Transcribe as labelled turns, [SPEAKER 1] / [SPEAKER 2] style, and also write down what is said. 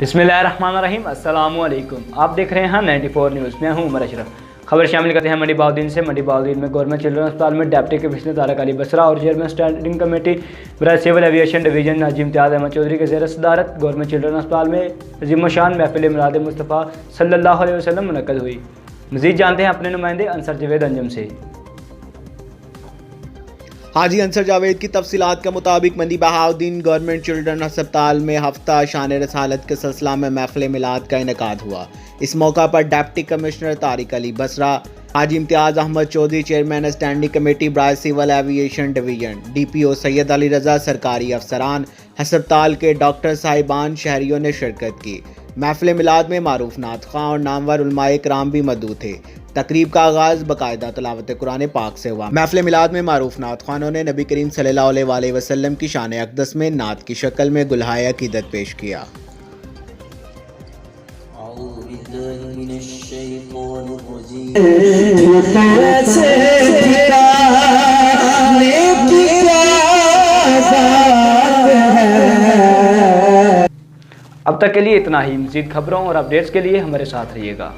[SPEAKER 1] बिस्मिल्लाहिर्रहमानिर्रहीम, अस्सलामुअलैकुम। आप देख रहे हैं 94 न्यूज़। मैं हूं उमर अशरफ। खबर शामिल करते हैं मंडी बहाउद्दीन से। मंडी बहाउद्दीन में गवर्नमेंट चिल्ड्रन अस्पताल में डिप्टी कमिश्नर तारक अली बसरा और चेयरमैन स्टैंडिंग कमेटी बराए सिविल एविएशन डिवीजन नाजी इम्तियाज़ अहमद चौधरी के ज़ेर सदारत गवर्नमेंट चिल्ड्रन अस्पताल में अज़ीमुश्शान महफिल मिलाद मुस्तफ़ा सल्लल्लाहु अलैहि वसल्लम मुनक़्क़द हुई। मज़ीद जानते हैं अपने नुमाइंदे अंसर जावेद अंजम से।
[SPEAKER 2] हाजी अंसर जावेद की तफसीलात के मुताबिक मंडी बहाउद्दीन गवर्नमेंट चिल्ड्रन अस्पताल में हफ्ता शान रसालत के सिलसिला में महफिल मिलाद का इनेकाद हुआ। इस मौका पर deputy commissioner Tariq Ali Basra, Haji Imtiaz Ahmed Chaudhry, chairman standing committee बराए civil aviation division, DPO Syed Ali Raza, सरकारी अफसरान, अस्पताल के डॉक्टर साहिबान, शहरियों ने शिरकत की। महफिल मिलाद में मारूफ नात ख़ां और नामवर उलमाए कराम भी मौजूद थे। तकरीब का आगाज़ बाकायदा तिलावत कुरान पाक से हुआ। महफिल मिलाद में मारूफ नात ख़ानों ने नबी करीम सल्लल्लाहु अलैहि वसल्लम की शान अक़दस में नात की शक्ल में गुलहाय अक़ीदत पेश किया।
[SPEAKER 1] अब तक के लिए इतना ही। मज़ीद खबरों और अपडेट्स के लिए हमारे साथ रहिएगा।